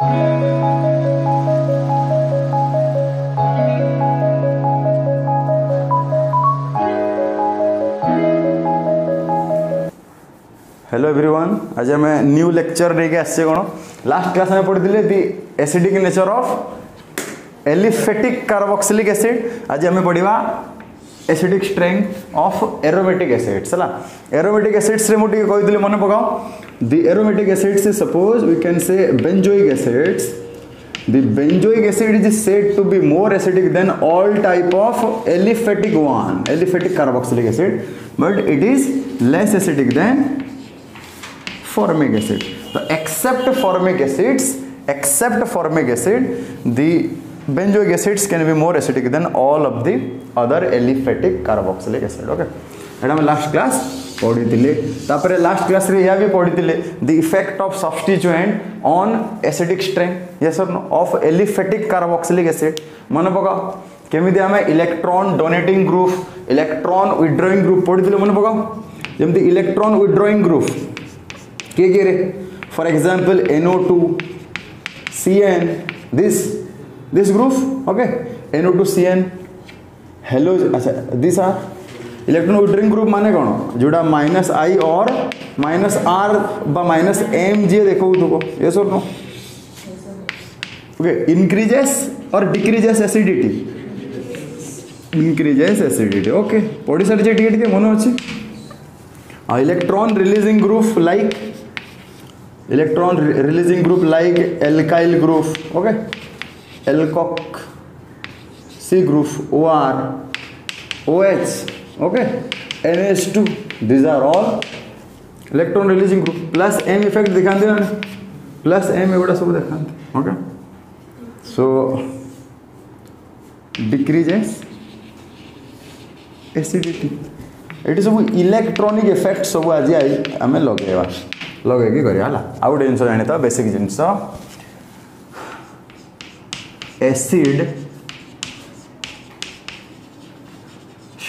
Hello everyone, आज आम new lecture लेके आसे कौन लास्ट क्लास में पढ़ी the acidic nature of aliphatic carboxylic acid. आज आम पढ़ा acidic strength of aromatic acids है। एरोमेटिक एसिड्स रे मुझे कही मन पकाओ the aromatic acids suppose we can say benzoic acids. The benzoic acid is said to be more acidic than all type of aliphatic carboxylic acid, but it is less acidic than formic acid. So except formic acid, the benzoic acids can be more acidic than all of the other aliphatic carboxylic acid. Okay, एटा हम last class पढ़ी थिले। तापरे last class रे या भी पढ़ी थिले the effect of substituent on acidic strength yes और no of aliphatic carboxylic acid. मन पकाओ केमिति आमे electron donating group, electron withdrawing group पढ़ी थिले। मन पकाओ जेमति इलेक्ट्रॉन विथड्रॉइंग ग्रुप के रे for example NO2 CN this group okay NO2 CN hello. अच्छा this are electron withdrawing group माने कौन जोड़ा -I और -R बा -M जे देखो तो यस और नो ओके इंक्रीजेस और decreases acidity, increases acidity okay पढ़ी सारी जे टिके मन अछि। Electron releasing group like alkyl group okay एल्कोक C group OR OH okay NH2 these are all electron releasing group plus M effect दिखाते हैं plus M एवढा सब दिखाते okay so decreases acidity eighty सब इलेक्ट्रॉनिक इफेक्ट सब आज आम लगे लगे करिया आउ गोटे जिन जानी था basic genus acid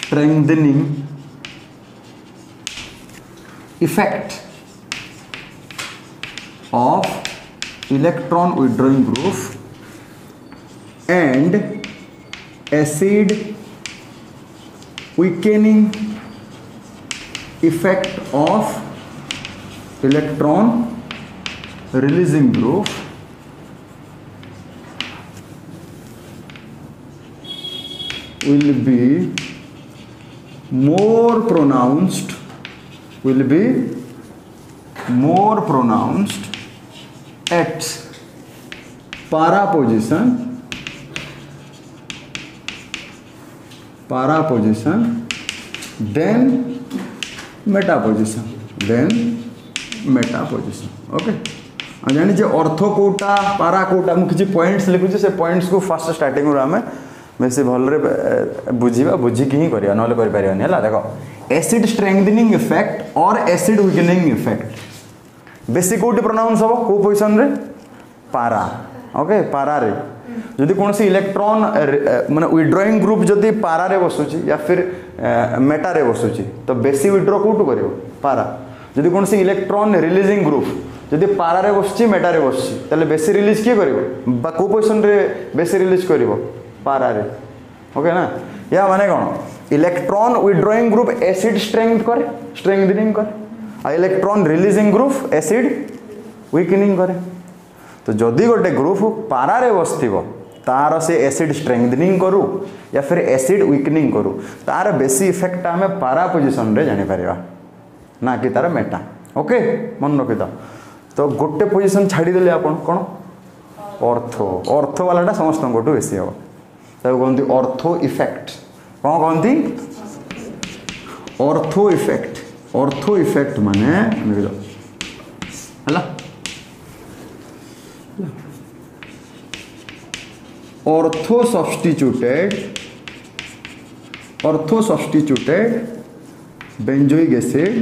strengthening effect of electron withdrawing group and acid weakening effect of electron releasing group will be more pronounced at para position then meta position okay जानी जे ऑर्थो कोटा पारा कोटा मु किछि पॉइंट्स लिखुछि से पॉइंट्स को first starting रो हमें बेसी भलरे बुझीबा बुझिकी ही करिया नले करि पारियानी हला। देखो एसिड स्ट्रेंथनिंग इफेक्ट और एसिड वीकनिंग इफेक्ट बेसी कोटी प्रोनाउंस हो को पोजीशन रे पारा ओके पारा रे जदि कोनसी इलेक्ट्रॉन माने विथड्रॉइंग ग्रुप जदि पारा रे बसुची या फिर मेटा रे बसुची तो बेसी विथड्रॉ कोटु करियो पारा। जदि कोनसी इलेक्ट्रॉन रिलीजिंग ग्रुप जदि पारा रे बसची मेटा रे बसची तले बेसी रिलीज के करिवो बा को पोजीशन रे बेसी रिलीज करिवो पारा रे ओके ना। या माने कौन electron withdrawing group acid strengthening करे electron releasing group acid weakening करे। तो जदि गोटे ग्रुप पारा रे बसथिबो तार से एसिड स्ट्रेंथनिंग करू या फिर एसिड वीकनिंग करू तार बेसी इफेक्ट हमें पारा पोजीशन रे जानि परिबा ना कि तार मेटा ओके मन रखि दो। तो गोटे पोजीशन छाड़ी देले आपण कोन ऑर्थो वालाटा समस्त गोटू बेसी हो तब कहते ऑर्थो इफेक्ट कौन कहती ऑर्थो इफेक्ट माने हला ortho substituted benzoic acid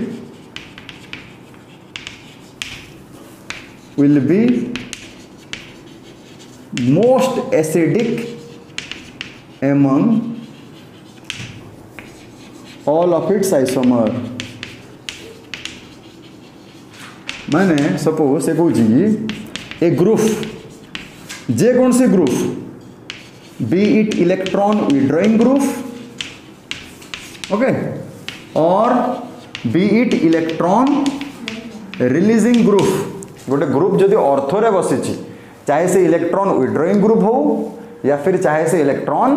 will be most acidic among all of its isomer। माने सपोज ए ग्रुप जे कौन सी group, be it electron withdrawing group, okay, और be it electron releasing group. गोटे ग्रुप जदि ortho रे बसी, चाहे से इलेक्ट्रॉन विड्रॉइंग ग्रुप हो या फिर चाहे से इलेक्ट्रॉन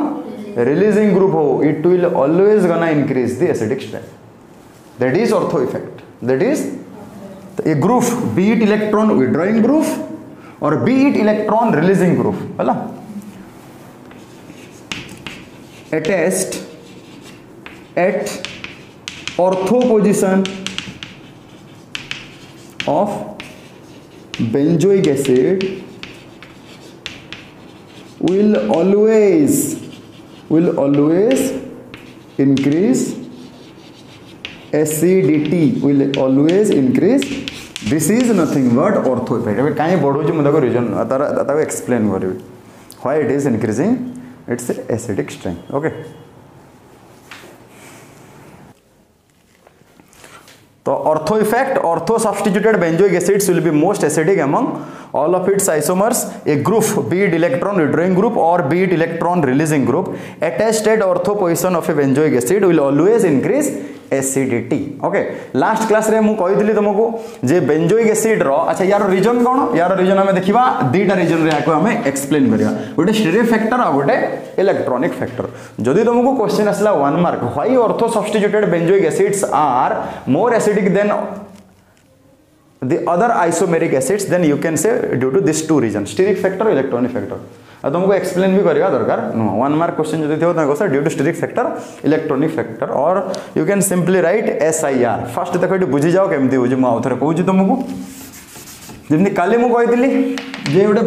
रिलीजिंग ग्रुप हो, it will always gonna increase the acidic strength. That is ortho effect. That is a group, be it electron withdrawing group और be it electron releasing group, है attached at ortho position of benzoic acid will always increase acidity, will always increase. This is nothing but ortho effect. अब कहीं बढ़ो मुझे को reason तार explain करी why it is increasing its acidic strength. Okay, तो ortho effect, ortho substituted benzoic acids will be most acidic among all of its isomers. A group, be it electron withdrawing group or be it electron releasing group, attached at ortho position of a benzoic acid will always increase acidity. Okay, last class रे मु कहितली तुमको जे benzoic acid रो, अच्छा यार reason कोन, यार reason हमें देखिबा दीटा reason रे आको हमें एक्सप्लेन करिया, गोटे स्टेरिक फैक्टर और गोटे इलेक्ट्रॉनिक फैक्टर। जदि तुमको क्वेश्चन आसला 1 mark, why ortho substituted benzoic acids are more acidic than the other isomeric acids, then you can say due to these two reasons, steric factor, electronic factor. अब तुमको explain भी करेगा दरकार no, 1 mark question जो थे वो due to steric factor, electronic factor, और you can simply write SIR। First देखो ये बुझी जाओ केमती बुझी, मु आउथरे कहूँ तुमको जमी काली मु कही जे गोटे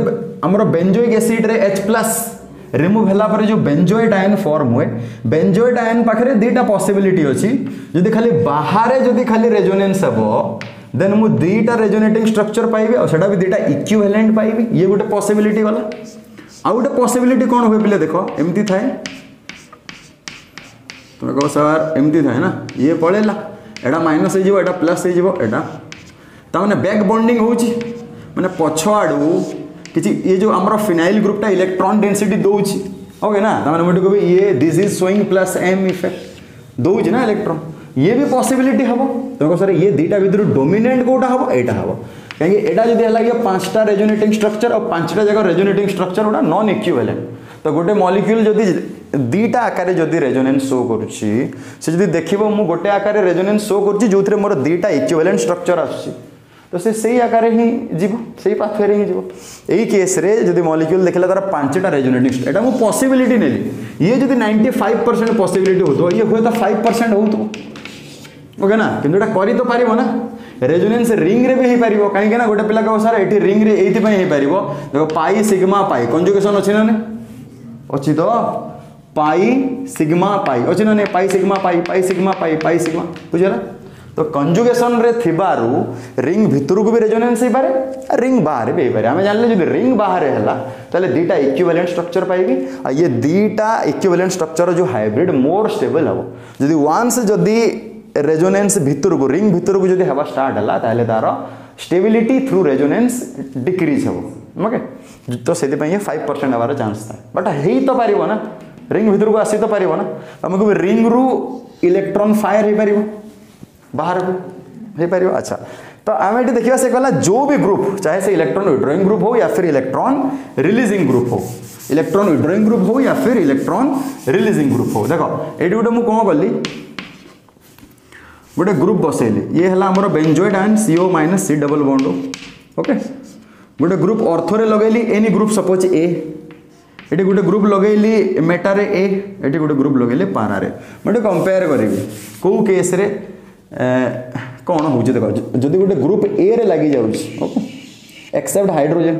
आमर बेंजोइक एसिड रे H+ रिमूव होला पर जो बेंजोइट आयन फॉर्म हुए, बेंजोइट आयन पाखरे दीटा पॉसिबिलिटी अछि, जदि खाली बाहर जदि खाली रेजोनेंस हबो देन मु दीटा रेजोनेटिंग स्ट्रक्चर पाइबे और सेटा भी दीटा इक्विवेलेंट पाइबे, ये गोटे पॉसिबिलिटी वाला। आ गोटे पॉसिबिलिटी कोन होय पिले देखो एमती थाए, तुम कहो सर एमती थाए ना, ये पळेला एटा माइनस हो जिवो, एटा प्लस हो जिवो, एटा ता माने बैक बॉन्डिंग होउची, माने पछो आडू किछि ये जो हमरो फिनाइल ग्रुपटा इलेक्ट्रॉन डेंसिटी दोउची, ओके ना, ता माने मोटे कहबे ये this is showing plus m effect दोउची ना इलेक्ट्रॉन, ये भी पॉसिबिलिटी हम तुमको सर ये दीटा भर डोमिनेंट कौटा हम एटा हम कहीं एटा जब है 5टा रेजोनेटिंग स्ट्रक्चर और 5टा जगह रेजोनेटिंग स्ट्रक्चर गोटा नॉन इक्विवेलेंट, तो गोटे मॉलिक्यूल जदि दीटा आकार जदि रेजोनेंस शो करुच्ची से जदि देखिबो मु गोटे आकार रेजोनेंस शो करुच्ची जोथरे मोर दीटा इक्विवेलेंट स्ट्रक्चर आछी, तो से सही आकार ही जीव सही पाथवे ही जीव। यही केस रे जदि मॉलिक्यूल देखला तार 5टा रेजोनेटिंग, एटा मु पॉसिबिलिटी नेली, ये जदि 95% पॉसिबिलिटी होतो ये हुए तो 5% होतो, ओके ना, किंतु एटा करी तो पारिबो ना, रेजोनेंस रिंग रे भी हे पारिबो, काहे ना गोटे पिला कहबो सर एठी रिंग रे एथि पय हे पारिबो, देखो पाई सिग्मा पाई कंजुगेशन अछि ना, अछि तो पाई सिग्मा पाई अछि ना, pi sigma pi, pi sigma pi, pi sigma बुझला, तो कंजुगेशन रे थिबारु रिंग भितरु को भी रेजोनेंस हे पारे, रिंग बाहर भी हे पारे। हमें जानले जदि रिंग बाहर हैला ताले दीटा इक्विवेलेंट स्ट्रक्चर पाइबी, आ ये दीटा इक्विवेलेंट स्ट्रक्चर जो हाइब्रिड मोर स्टेबल हबो, जदि वंस जदि रेजोनेंस भितर को रिंग भितर को जदि हवा स्टार्ट हला ताले तार स्टेबिलिटी थ्रू रेजोनेंस डिक्रीज हबो, ओके, तो सेति पय 5% हवार चांस था, बट हेई तो पारिबो ना, रिंग भितर को आसी तो पारिबो ना, हमको रिंग रु इलेक्ट्रॉन फायर हे पारिबो बाहर को हे पारिबो। अच्छा, तो आमे एटी देखिबा से कहला जो भी ग्रुप चाहे से इलेक्ट्रॉन विड्रॉइंग ग्रुप हो या फिर इलेक्ट्रॉन रिलीजिंग ग्रुप हो, इलेक्ट्रॉन विड्रॉइंग ग्रुप हो या फिर इलेक्ट्रॉन रिलीजिंग ग्रुप हो, देखो एटी गोटे मु कोन करली गोटे ग्रुप बसैली, ये है हमर benzoate ion CO- C double bond, okay, गोटे ग्रुप ऑर्थो रे लगैली एनी ग्रुप सपोज A, एटी गोटे ग्रुप लगैली मेटा रे A, एटी गोटे ग्रुप लगैली पारा रे, मटे कंपेयर करिवि को केस रे कोन होउची, देखो जदि गोटे ग्रुप A रे लागि जाउची, ओके, एक्सेप्ट हाइड्रोजन,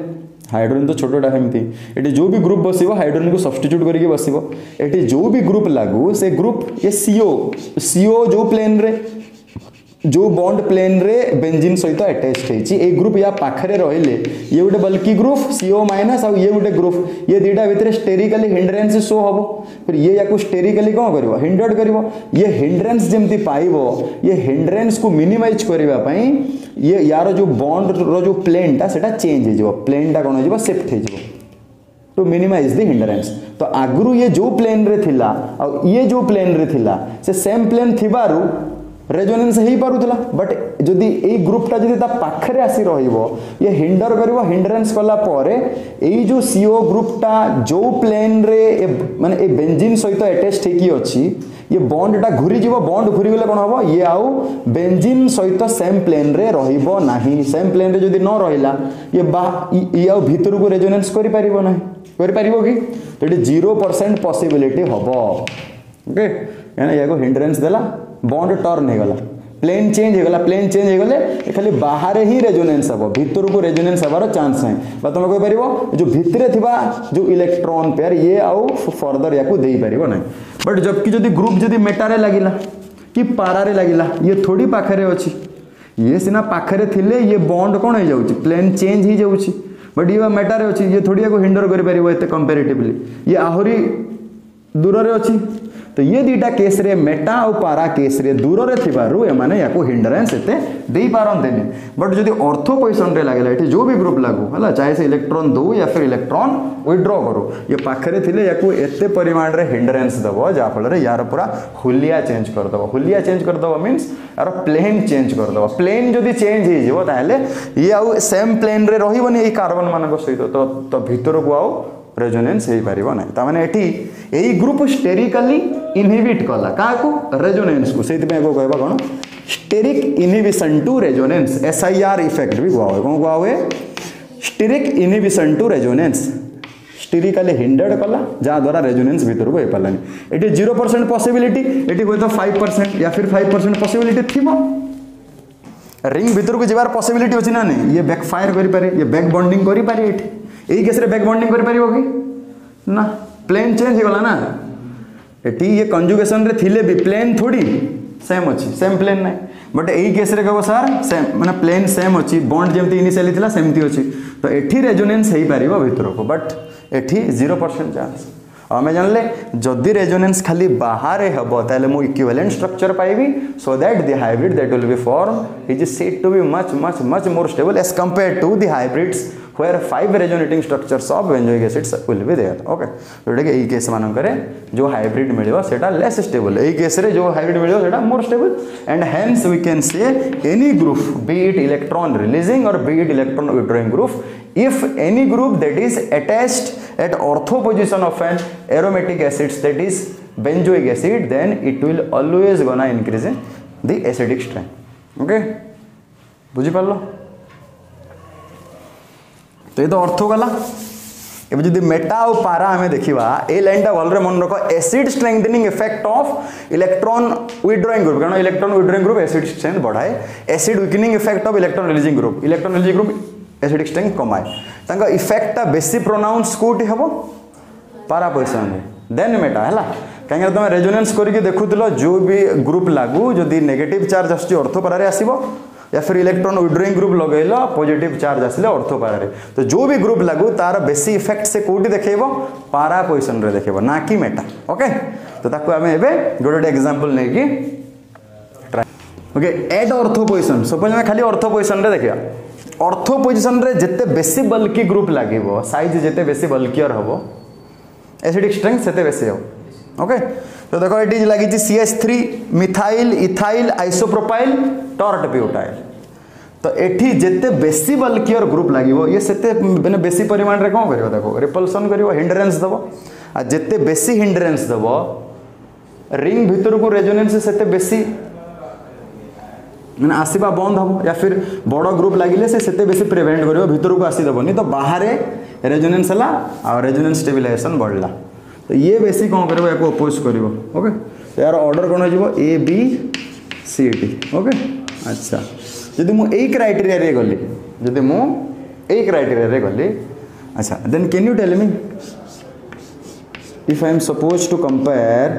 हाइड्रोजन तो छोटोटा हेमती, एटी जो भी ग्रुप बसिबो हाइड्रोजन को सब्स्टिट्यूट करके बसिबो, एटी जो भी ग्रुप लागू से ग्रुप ये CO जो प्लेन रे जो बॉन्ड प्लेन रे बेंजीन सहित अटैच्ड हेची, ए ग्रुप या पाखरे रहिले ये गोटे बल्कि ग्रुप CO- और ये गोटे ग्रुप, ये दीटा भितर स्टेरिकली हिंड्रेंस शो हबो, फिर ये याकू स्टेरिकली कोन करबो हिंडर्ड करबो, ये हिंड्रेंस जेमती पाइबो, ये हिंड्रेंस को मिनिमाइज करबा पई ये यार जो बॉन्ड रो जो प्लेन ता सेटा चेंज हे जिवो, प्लेन ता कोन हे जिवो शिफ्ट हे जिवो, टू मिनिमाइज द हिंडरेंस। तो आगु ये जो प्लेन रे थिला और ये जो प्लेन रे थिला से सेम प्लेन थिबारु रेजोनेंस हो पारुला, बट जदि ए ग्रुपटा जदि ता पाखरे आसी रहिबो ये हिंडर करिवो, हिंडरेंस कला परे एई जो CO ग्रुपटा जो प्लेन रे माने ए बेंजीन सहित अटैच हेकी अछि ये बॉन्डटा घुरी जीवो, बॉन्ड घुरी गले कोन हबो ये आउ बेंजीन सहित सेम प्लेन रे रहिबो नाही। सेम प्लेन रे जदि न रहिला ये आउ भीतर को रेजोनेंस करि परिबो नाही, करि परिबो कि तो 0% पॉसिबिलिटी हबो। ओके यानी याको हिंडरेंस देला बॉन्ड टर्न हो गला, प्लेन चेंज हो गला, प्लेन चेंज हो गले खाली बाहर ही रेजोनेंस हम, भीतर को रेजोनेंस हबार चांस नहीं। तुम कह पार जो भितरे थिबा जो इलेक्ट्रॉन पेयर ये आउ फर्दर या दे पार ना। बट जबकि जदि ग्रुप जदि मेटारे लगिला कि पारारे लगिला ये थोड़ी पाखरे अच्छी, ये सिना पाखरे थिले ये बॉन्ड कौन हो जाउची प्लेन चेंज हो जाउची, बट ये मेटारे अच्छी ये थोड़ी या हिंडर कर पारिबो एते कंपैरेटिवली, ये आहुरी दूर रे अच्छी। तो ये दीटा केस रे मेटा और पारा केस रे दूर रे थिबारु ए माने याको हिंडरेंस एते देई पारंतेनी। बट जदि ऑर्थो पोजीशन रे लागला एठी जो भी ग्रुप लागू हला चाहे से इलेक्ट्रॉन दो या फिर इलेक्ट्रॉन विथड्रॉ करो ये पाखरे थिले याको एते परिमाण रे हिंडरेंस दबो जा फल रे यार पूरा हुलिया चेंज कर दबो। हुलिया चेंज कर दबो मींस यार प्लेन चेंज कर दबो। प्लेन जदि चेंज हे जेबो ताले ये आउ सेम प्लेन रे रहिबोनी ए कार्बन मानको सहित तो भीतर को आउ रेजोनेंस हो पार ना। ताने एठी एई ग्रुप स्टेरिकली इनहिबिट कला का को रेजोनेंस को सेति पे को कहबा कोन steric inhibition to resonance SIR effect भी गुआ कोन गुआ हुए steric inhibition to resonance sterically hindered कला जा द्वारा रेजोनेंस भीतर को हो पालानी। एठी 0% पॉसिबिलिटी एठी कोइ तो 5% या फिर 5% पॉसिबिलिटी थिबो। रिंग भीतर को जेबार पॉसिबिलिटी अछि ना नहीं, ये बैकफायर करि पारे, ये बैक बॉन्डिंग करि पारे। एठी एई केस रे बैक बॉन्डिंग करि परिबो कि ना, प्लेन चेंज हो गला ना। एटी ये कंजुगेशन रे थिले भी प्लेन थोड़ी सेम अछि, सेम प्लेन नाही, बट एई केस रे कहबो सर सेम माने प्लेन सेम अछि, बॉन्ड जेमति इनिशियली थिला सेमति अछि। तो एठी रेजोनेंस हेई परिबो भीतर को, बट एठी 0% चांस। आमे जानले जदि रेजोनेंस खाली बाहर हबो ताले मो इक्विवेलेंट स्ट्रक्चर पाइबी, so that the hybrid that will be form is said to be much more stable as compared to the hybrids where 5 resonating structures of benzoic acids will be there. Okay, जोटा कि case मानक जो hybrid मिलिबो सेटा less stable, एई case रे जो hybrid मिलिबो सेटा more stable. And hence we can say any group be it electron releasing और be it electron withdrawing group, if any group that is attached at ortho position of an aromatic acids that is benzoic acid, then it will always gonna increase the acidic strength. Okay, बुझी पारलो? तो ये तो अर्थ गला। अब जदि Meta और पारा हमें देखिबा ए लाइनटा भलरे मन रखो acid strengthening effect of electron withdrawing group, कारण electron withdrawing group acid strength बढ़ाए, acid weakening effect of electron releasing group, electron releasing group acidic strength कमाए। तांका इफेक्टटा बेसी प्रोनाउंस कोठी हबो पारा पोजीशन रे, देन मेटा हैला। कहीं तुम रेजोनेंस करके देखुलो जो भी ग्रुप लागू जदि नेगेटिव चार्ज आसछि ऑर्थो पारा रे आसीबो, या फिर इलेक्ट्रॉन विथड्रॉइंग ग्रुप लगेलो पॉजिटिव चार्ज आसले ऑर्थो पारा रे। तो जो भी ग्रुप लागू तार बेसी इफेक्ट से कोठी देखैबो पारा पोजीशन रे देखैबो ना कि मेटा। ओके, तो ताको हमें एबे गोटे एग्जांपल नै कि try. Okay, at ortho position suppose हम खाली ऑर्थो पोजीशन रे देखिया। ऑर्थो पोजीशन रे जते बेसी बल्की ग्रुप लागिबो, साइज जते बेसी बल्कियर हबो, एसिडिक स्ट्रेंथ सेते बेसी हो। ओके, तो देखो एटी लगी CH3 methyl ethyl isopropyl tort butyl. तो एठी जेते बेसी बल्कियर ग्रुप लागिवो ये सेते माने बेसी परिमाण रे कोन करिवो, देखो रिपल्सन करिवो, हिंडरेंस दबो। आ जेते बेसी हिंडरेंस दबो रिंग भीतर को रेजोनेंस सेते बेसी माने आसीबा बंद हबो, या फिर बड़ ग्रुप लागिले से सेते बेसी प्रिवेंट करिवो, भीतर को आसी दबोनी। तो बाहर रेजोनेंस हला आ रेजोनेंस स्टेबिलाइजेशन बढ़ला। तो ये बेसी कौन करिवो याको अपोज करिवो। ओके, तो यार ऑर्डर कोन हो जिवो ABCD। ओके, अच्छा जदि मु ए क्राइटेरिया रे गली, जदि मु ए क्राइटेरिया रे गली, अच्छा then can you tell me if I am suppose to compare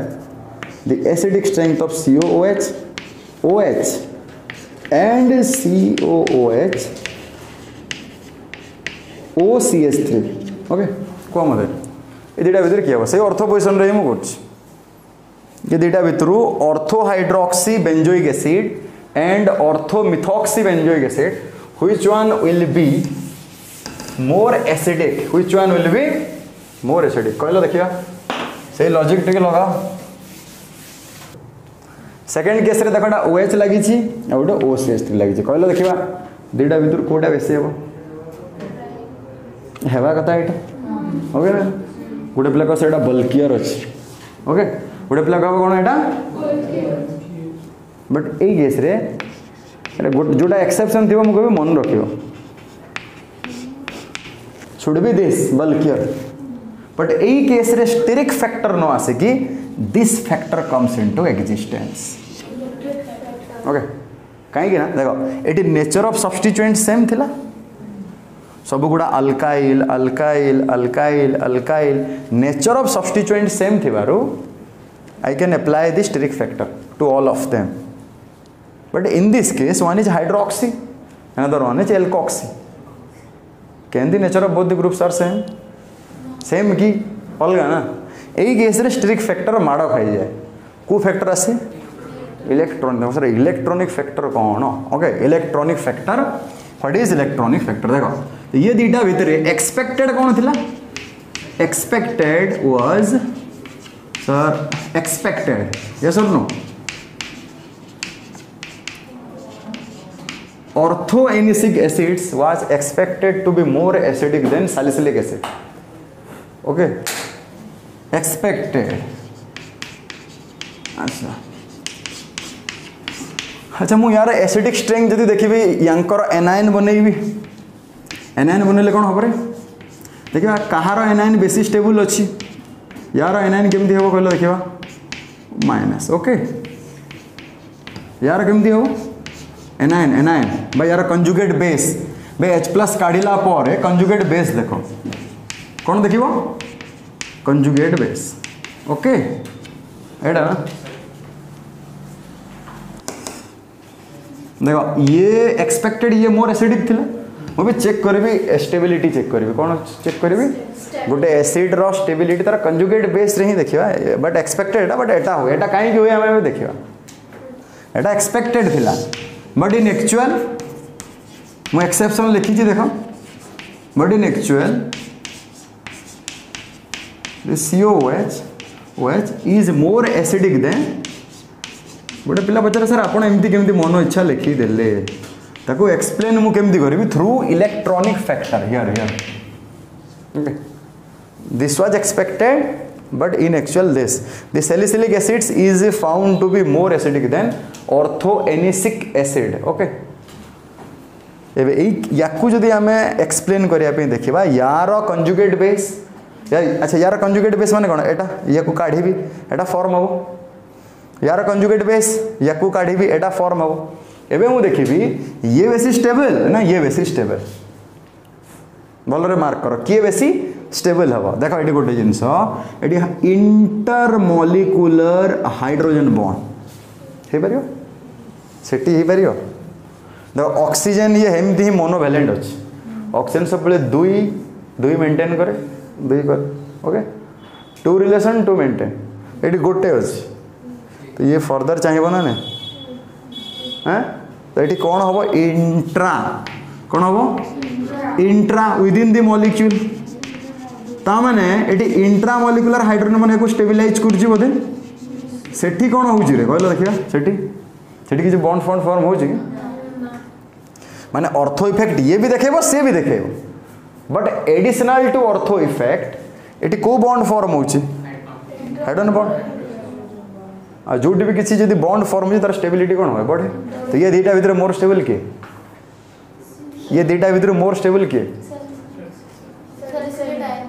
the acidic strength of COOH OH and COOH OCH3। Okay, को मते ए दुटा भीतर किया से ऑर्थो पोजीशन रे मु करछ, ये दुटा भीतर ortho hydroxy benzoic acid and ortho methoxy benzoic acid, which one will be more acidic, which one will be more acidic कहलो देखिया से लॉजिक टिके लगाओ सेकंड केस रे देखोटा OH लगी छी आ ओटा OCH3 लगी छी कहलो देखिबा दुईटा भितर कोटा बेसी हेबो हेबा कथा एटा ओके ना गोटे पिला सेटा बल्कियर अछि ओके गोटे पिला कहबो कोन एटा बट ए केस रे जोटा एक्सेप्शन थिबो म कहबो मन रखियो should be this bulkier but ए केस रे स्टेरिक फैक्टर न आसे कि this factor comes into existence okay कहीं ना देखो एटी नेचर ऑफ सब्स्टिट्यूएंट सेम थिला सब गुड़ा alkyl alkyl alkyl alkyl nature of substituent same थिबारु I can apply the steric factor to all of them but in this case one is hydroxy another one is alkoxy can the nature of both the groups are same same की अलग ना यही case रे steric factor माड़ खाई जाए को factor आसे इलेक्ट्रॉनिक सर इलेक्ट्रॉनिक फैक्टर कौन okay electronic factor what is electronic factor देखो ये दीटा भीतर एक्सपेक्टेड कौन थिला expected was sir expected yes और no orthoanisic acids was expected to be more acidic than salicylic acid okay expected अच्छा मु यार एसिडिक स्ट्रेंथ जदि देखिबी यांकर एनायन बनेइबी एनायन बनेले कोन हबरे देखिबा कहार एनायन बेसी स्टेबल अछि यार एनायन केमती हेबो कहलो देखिबा माइनस ओके यार केमती हेबो एनायन एनायन भाई यार कंजुगेट बेस भाई H+ काढिला पर कंजुगेट बेस देखो कौन देखिबो कंजुगेट बेस ओके एडा ना देखो ये एक्सपेक्टेड ये मोर एसिडिक थिला मो भी चेक करबी स्टेबिलिटी चेक करबी कौन चेक करबी गोटे एसिड रो स्टेबिलिटी तार कंजुगेट बेस रे ही देखिबा बट एक्सपेक्टेड एटा बट एटा हो एटा काहे कि होय हमें देखिबा एटा एक्सपेक्टेड थिला बट इन एक्चुअल मु एक्सेप्शन लिखी छी देखो but in actual this COOH is more acidic than गोटे पिला पचारे सर आपण एमती केमती मन इच्छा लिखी देले ताको एक्सप्लेन मु केमती करबी through electronic factor here okay this was expected but in actual this the salicylic acids is found to be more acidic than orthoanisic acid okay एबे याकू जदि हमें एक्सप्लेन करिया पे देखिबा यार कंजुगेट बेस अच्छा यार कंजुगेट बेस माने कोन एटा याकू काढीबी एटा फॉर्म हो यार कंजुगेट बेस याकू काढीबी एटा फॉर्म हो एबे मु देखिबी ये बेसी स्टेबल ना ये बेसी स्टेबल भलरे मार्क करो किए बेसी स्टेबल हवा देखो ये गोटे जिनस ये इंटरमोलिकुलर हाइड्रोजन बॉन्ड हो पारियो सेठी हो पारियो देखो ऑक्सीजन ये हेमती ही मोनोवैलेंट अच्छे ऑक्सीजन सब बेले दुई मेंटेन करे दुई कर okay two relation to maintain ये गोटे अच्छे तो ये फर्दर चाहिए ना ने हैं तो ये कौन हम इंट्रा कौन हम इंट्रा विदिन द मॉलिक्यूल ताने ये इंट्रा मॉलिक्यूलर हाइड्रोजन मन को स्टेबिलाइज कर बोधे सेठी कौन हो कहल देखिए सेठी किसी बॉन्ड फॉन्ड फॉर्म हो माने ऑर्थो इफेक्ट ये भी देखेबो से भी देखेबो but additional to ortho effect एटी को बॉन्ड फॉर्म होची हाइड्रोजन बॉन्ड आ जोटी भी किसी जदी बॉन्ड फॉर्म हो तार स्टेबिलिटी कोन होय बढ़े तो ये दीटा भीतर मोर स्टेबल के ये दीटा भीतर मोर स्टेबल के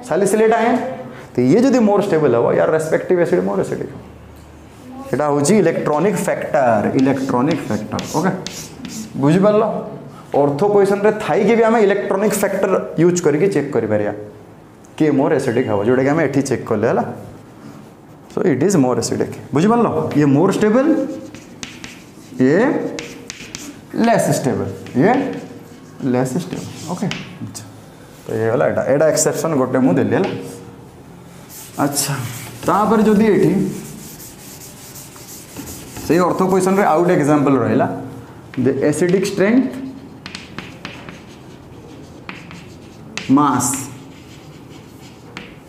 सैलिसिलेट आयन तो ये जदी मोर स्टेबल हो यार रेस्पेक्टिव एसिड मोर एसिडिक एटा होची इलेक्ट्रॉनिक फैक्टर ओके बुझि परलो ऑर्थो पोजीशन रे थाई के भी हमें इलेक्ट्रॉनिक फैक्टर यूज करके चेक करि परिया के मोर एसिडिक हो जोडे के हमें एठी चेक करले हला so it is more acidic बुझि परलो ये मोर स्टेबल ये लेस स्टेबल ओके तो ये वाला एटा एक्सेप्शन गोटे मु देले हला अच्छा तापर जदी एठी से ऑर्थो पोजीशन रे आउट एग्जांपल रहला द एसिडिक स्ट्रेंथ mass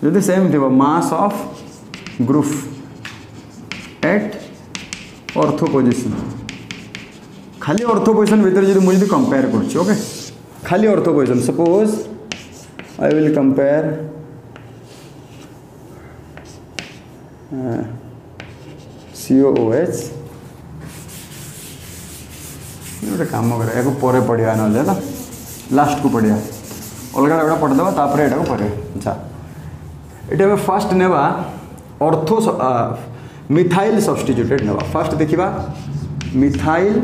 जदि सेम थी mass of group at ortho position खाली ऑर्थो पोजिशन भितर जदि मुझे कंपेयर कर ओके खाली ortho position suppose I will compare COOH गोटे कम कर या पर पढ़ा ना लास्ट को पढ़ा अलग अलग पढ़ीदेवा तापर यहाँ पढ़े अच्छा ये फास्ट नेबा ऑर्थो मिथाइल सब्स्टिट्यूटेड नेबा फास्ट देखा methyl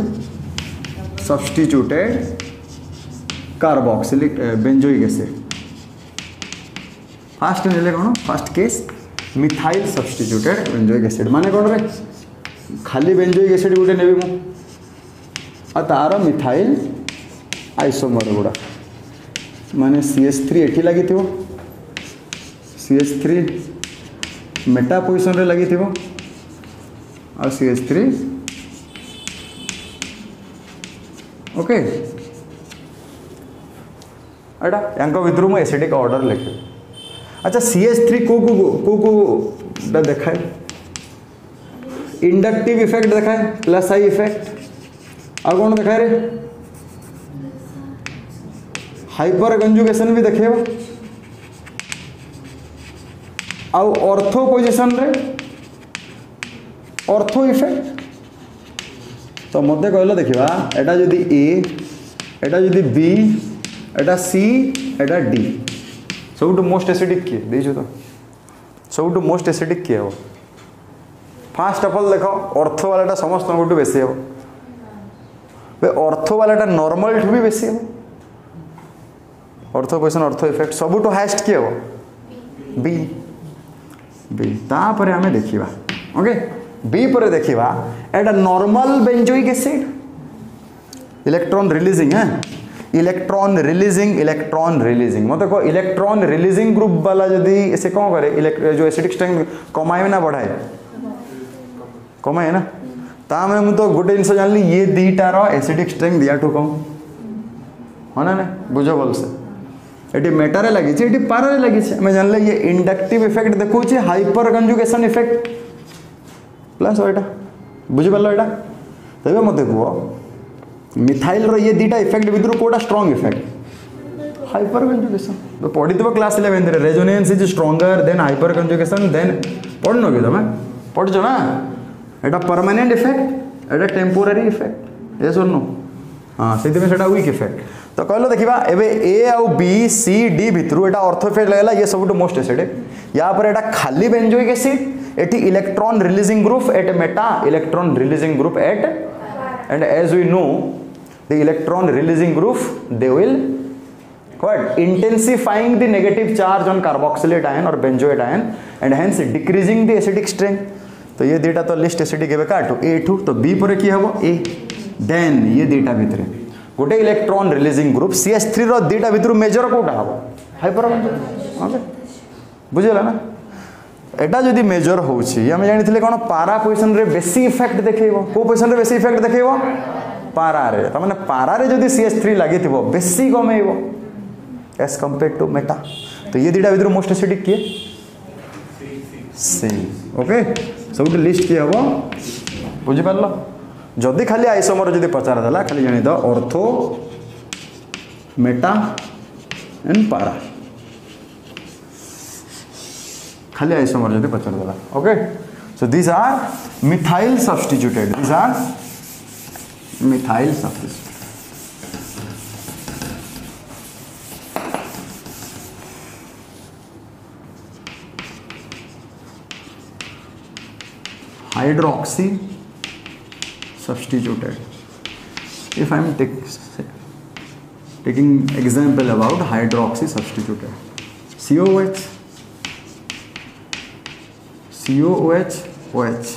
substituted carboxylic benzoic acid first नेले कौन first case methyl substituted benzoic acid माने कौन रे खाली बेंजोइक एसिड गोटे नेबी मु आ तार मिथाइल आइसोमर गुड़ा माने CH3 एठी लगी थी CH3 मेटा पोजिशन रे लगी थी और CH3 ओके एटा यांको भितर मु एसिडिक ऑर्डर लिखे अच्छा CH3 को देखाए इंडक्टिव इफेक्ट देखाए प्लस आई इफेक्ट आ कौन देखाए रे हाइपर कंजुगेशन भी देखेबा आउ ऑर्थो पोजिशन रे ऑर्थो इफेक्ट तो मते कहलो देखिबा एटा जदी ए एटा जदी बी एटा सी एटा डी सबटू मोस्ट एसिडिक किए देखो तो सबटू मोस्ट एसिडिक किए हो फास्ट ऑफ ऑल देखो ऑर्थो वालाटा समस्त गोटू बेसी हो बे ऑर्थो वालाटा नॉर्मल ठू भी बेसी हो ऑर्थो पोजिशन ऑर्थो इफेक्ट सबटू हाईएस्ट किए हो बी बी तापर आमे देखिबा ओके बी पर देखिबा एटा normal benzoic acid electron releasing है इलेक्ट्रॉन रिलीजिंग मतलब को इलेक्ट्रॉन रिलीजिंग ग्रुप वाला जदि ऐसे कौन करे जो एसिडिक स्ट्रेंथ कमाए ना बढ़ाए कमाए ना तामें मु तो गोटे जिन जानली ये दीटार एसिडिक स्ट्रेंथ दिया ठू कम हाँ ना बुझ भल से ये मेटारे लगी ये पारे लगी आम जानले ये इंडक्टिव इफेक्ट देखा हाइपर कंजुगेशन इफेक्ट प्लस यहाँ बुझिपार यहाँ तेज मत कह मिथाइल रो ये दीटा इफेक्ट भितर कोटा स्ट्रॉन्ग इफेक्ट हाइपर कंजुगेशन तो पढ़ी थो क्लास 11 रे resonance is stronger than hyperconjugation then पढ़न कि तुम पढ़ ना एटा परमानेंट इफेक्ट एटा टेम्पोरारी इफेक्ट ये सुन हाँ से वीक इफेक्ट तो कहलो देखा एबे ए आउ बी सी डी भितर एटा ऑर्थो इफेक्ट लगला ये सब मोस्ट एसिडिक या पर एटा खाली बेंजोइक एसिड एटी electron releasing group at meta electron releasing group at and as we know the electron releasing group they will what intensifying the negative charge on carboxylate ion or benzoate ion and hence decreasing the acidic strength तो ये data तो list acidic एबे काटू A2 तो B पर की हबो A then ये डेटा भितर गोटे इलेक्ट्रॉन रिलीजिंग ग्रुप CH3 रो डेटा भितर मेजर कोटा हबो हाइपर ओके बुझिला ना एटा जदि मेजर होउछि हम जानिथिले कोन पारा पोजिशन रे बेसी इफेक्ट देखैबो को पोजिशन रे बेसी इफेक्ट देखैबो पारा रे त माने पारा रे जदि CH3 लागिथिबो बेसी कमेइबो एज कंपेयर टू मेटा तो ये दीटा भितर मोस्ट एसिडिक किए सी ओके सब लिस्ट किए हबो बुझि पारलो जदि खाली आइसोमर जदि पचार देला खाली जानि द ऑर्थो मेटा एंड पारा खाली आइसोमर जदि पचार देला okay so these are methyl substituted these are methyl substituted hydroxy substituted if I am taking example about hydroxy substituted COOH COOH OH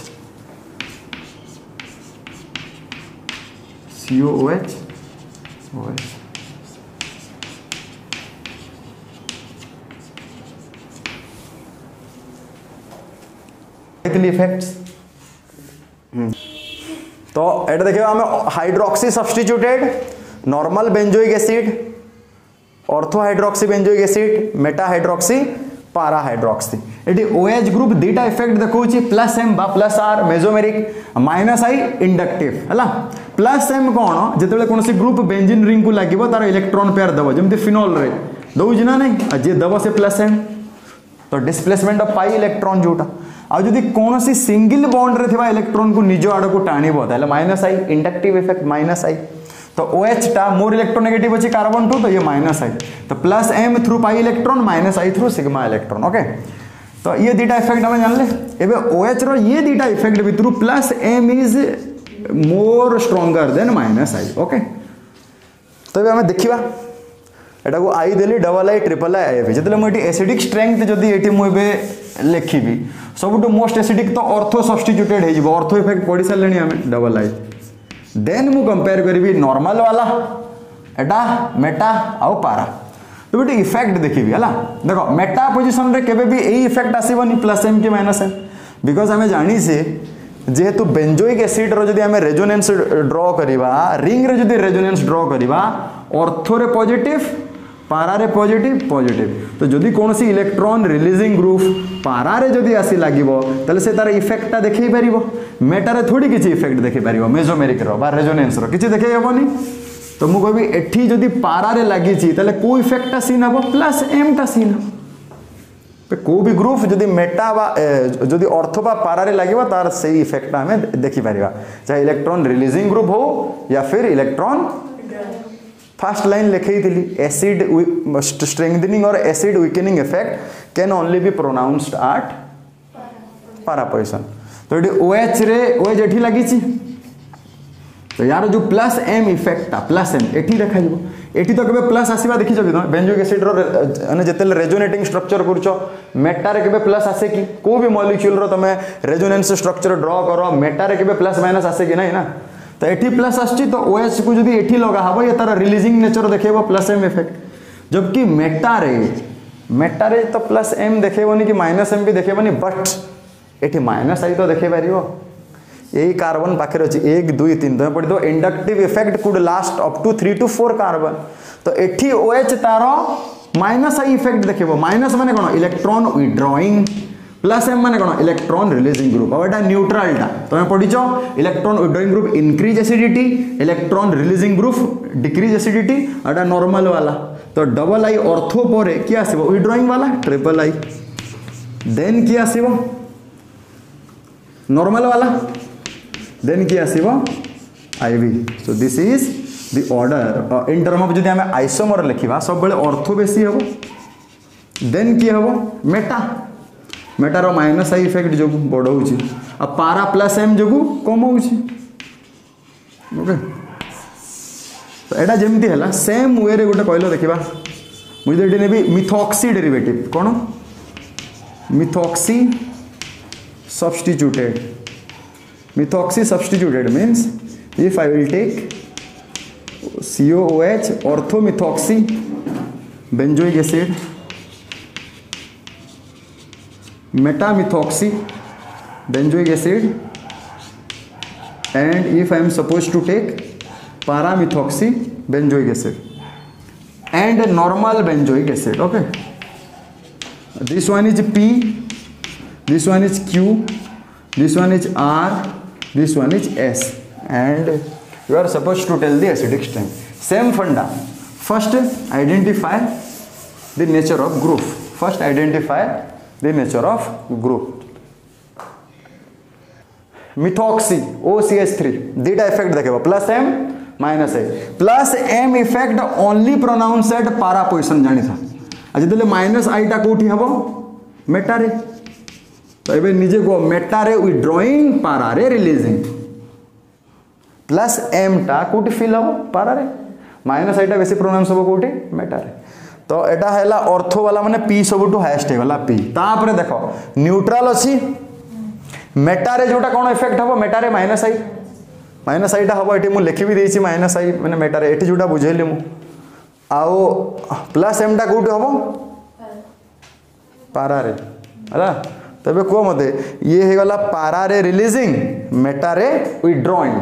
COOH OH effects तो एटा देखिए आम hydroxy substituted normal benzoic acid ortho hydroxy benzoic acid meta hydroxy para hydroxy एटी OH group दीटा effect देखौछि plus M बा plus R mesomeric minus I inductive हला plus M कोन जेतेबेले कोनसी ग्रुप बेंजीन रिंग को लागिवो तार इलेक्ट्रॉन पेयर दबो जेमति फिनोल रे दउछि ना नहीं आ जे दबो से प्लस M तो डिस्प्लेसमेंट ऑफ पाई इलेक्ट्रॉन जोटा आ जदि कोनसी सिंगल बॉन्ड रे थिबा इलेक्ट्रॉन को निज आड़ को टाणीबो ताले minus I inductive effect minus I तो OH टा मोर इलेक्ट्रोनेगेटिव अछि कार्बन 2 तो ये माइनस I तो plus M through pi electron minus I through sigma electron okay तो ये दीटा इफेक्ट हम जानले एबे OH रो ये दीटा इफेक्ट भितरु plus M is more stronger than minus I okay तो एबे हम देखिबा एटा को I देली डबल I ट्रिपल I आइबे जतले म एटी एसिडिक स्ट्रेंथ जदी एटी म एबे लेखिबी सबटु मोस्ट एसिडिक तो ऑर्थो सब्स्टिट्यूटेड हे जिवो ऑर्थो इफेक्ट पढी सारलेनी हम डबल I देन मु कंपेयर करी नॉर्मल वाला एटा मेटा आउ पारा तो बेटे इफेक्ट देखिबी हला देखो मेटा पोजीशन रे केबे भी एई इफेक्ट आसीबनी प्लस M कि माइनस M बिकॉज़ हमें जानी से जेहेतु बेंजोइक एसिड रो जदी हमें रेजोनेंस ड्रॉ करिवा रिंग रे जदी रेजोनेंस ड्रॉ करिवा ऑर्थो रे पॉजिटिव पारा रे पॉजिटिव पॉजिटिव तो जदी कोनसी इलेक्ट्रॉन रिलीजिंग ग्रुप पारा रे जदी आसी लागिवो तले से तार इफेक्टटा देखै परिबो मेटा रे थोड़ी किछि इफेक्ट देखै परिबो मेसोमेरिक रो बा रेजोनेंस रो किछि देखै हेबोनी तो मु कहबी एठी जदी पारा रे लागि छि तले को इफेक्टटा सीन हबो प्लस M टा सीन पे को भी ग्रुप जदी मेटा बा जदी ऑर्थो बा पारा रे लागिवो तार सही इफेक्टटा हमें देखि परिबा चाहे इलेक्ट्रॉन रिलीजिंग ग्रुप हो या फिर इलेक्ट्रॉन फर्स्ट लाइन लिखी थी एसिड स्ट्रेंथनिंग और acid weakening effect can only be pronounced at para position तो ये OH रे OH एठी लागि छि तो यार जो plus M effect plus M एठी देखा जिवो एठी तो केबे प्लस आसीबा देखि जबि न बेंजोइक एसिड रो माने जेतेले रेजोनेटिंग स्ट्रक्चर करूछो मेटा रे केबे प्लस आसे कि को भी मॉलिक्यूल रो तमे रेजोनेंस स्ट्रक्चर ड्रॉ करो मेटा रे केबे प्लस माइनस आसे कि नहीं ना तो एठी प्लस आछि तो OH को जदी एठी लगा हबो ये तार रिलीजिंग नेचर देखेबो प्लस M इफेक्ट जबकि मेटा रे तो प्लस M देखेबोनी कि माइनस M भी देखेबोनी बट एठी माइनस I तो देखे पारिबो यही कार्बन पाखे अछि 1 2 3 तो पढि दो inductive effect could last up to 3 to 4 carbon तो एठी OH तारो माइनस I इफेक्ट देखेबो माइनस माने कोन इलेक्ट्रॉन विथड्रॉइंग प्लस M माने कोन इलेक्ट्रॉन रिलीजिंग ग्रुप अब एटा न्यूट्रल टा तमे पढिचो electron withdrawing group increase acidity electron releasing group decrease acidity एटा नॉर्मल वाला तो डबल I ऑर्थो परे की आसीबो विथड्रॉइंग वाला ट्रिपल I देन की आसीबो नॉर्मल वाला देन की आसीबो IV so this is the order in term of जदी हमें आइसोमर लिखिबा सब बेले ऑर्थो बेसी हबो देन की हबो मेटा रो माइनस I इफेक्ट जो बड़ होची आ पारा प्लस M जो कम होची ओके तो एटा जेमती हला सेम वे रे गोटे कहलो देखिबा मु जदी नेबी मिथॉक्सी डेरिवेटिव कोन methoxy substituted means if I will take COOH orthomethoxy benzoic acid metamethoxy benzoic acid and if I am supposed to take paramethoxy benzoic acid and normal benzoic acid okay this one is P this one is Q this one is R this one is S and you are supposed to tell the acidic strength same funda first identify the nature of group first identify the nature of group methoxy OCH3 data effect देखो plus M minus A plus M effect only pronounced at para position जानी था आज जब minus I टा कोठी हबो Meta रे तो एबे निजे को मेटा रे विथड्रॉइंग पारा रे रिलीजिंग प्लस M टा कोठी फिल हबो पारा रे माइनस I टा बेसी प्रोनाउंस हबो कोठी मेटा रे तो एटा हैला ऑर्थो वाला माने P सबटू हाईएस्ट हैला P तापरे देखो न्यूट्रल अछि मेटा रे जोटा कोन इफेक्ट हबो मेटा रे माइनस I टा हबो एटी मु लिखि भी देछि माइनस I माने मेटा रे एटी जोटा बुझैली मु आउ प्लस M टा कोठी हबो पारा रे हला तबे को मते ये हे गला पारा रे रिलीजिंग मेटा रे विथड्रॉइंग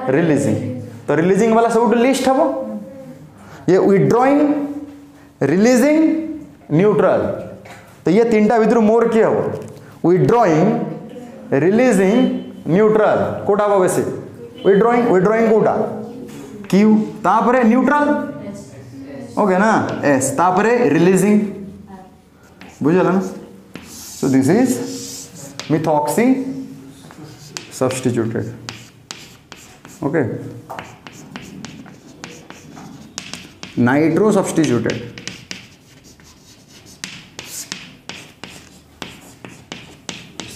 रिलीजिंग तो रिलीजिंग वाला सब लिस्ट हबो ये विथड्रॉइंग रिलीजिंग न्यूट्रल तो ये तीनटा भितर मोर किए हम विथड्रॉइंग रिलीजिंग न्यूट्रल कोटा हम बेसी विथड्रॉइंग कोटा क्यू तापरे न्यूट्रल ओके ना एस तापरे रिलीजिंग बुझला ना सो this is methoxy substituted okay nitro substituted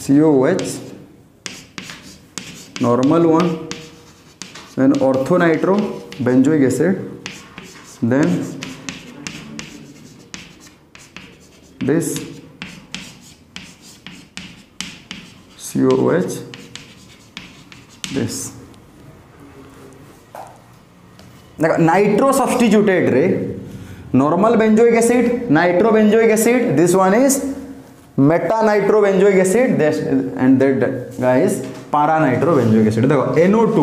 COOH normal one then orthonitro benzoic acid then this COOH this nitro substituted रे normal benzoic acid nitro benzoic acid this one is meta nitro benzoic acid this and that guy is para nitro benzoic acid देखो NO2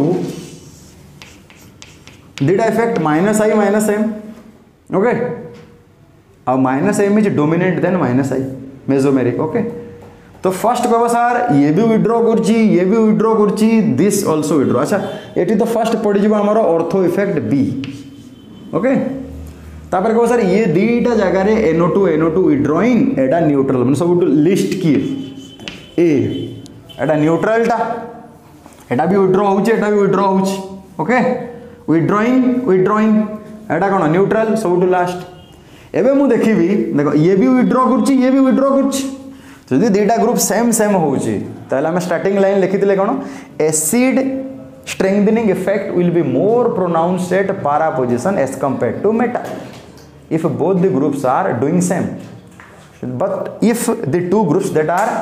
did effect minus I minus M okay अब minus M is dominant than minus I mesomeric okay तो first कह sir ये भी withdraw करची ये भी withdraw करची दिस आल्सो विड्रॉ अच्छा एटी तो फर्स्ट पड़ जाव आमर ऑर्थो इफेक्ट बी ओके तापर कह सर ये दीटा जगह रे NO2 विड्रॉइंग एटा न्यूट्रल माने सब लिस्ट किए एटा न्यूट्रल टा एटा भी विड्रॉ होउची एटा भी विड्रॉ होउची ओके विड्रॉइंग एटा कोन न्यूट्रल सब लास्ट एबे मु देखिबी देखो ये भी विड्रॉ करची ये भी विड्रॉ करची यदि दुईटा ग्रुप सेम सेम होउची ताले हम स्टार्टिंग लाइन लिखिथिले कोन acid strengthening effect will be more pronounced at para position as compared to meta if both the groups are doing same but if the two groups that are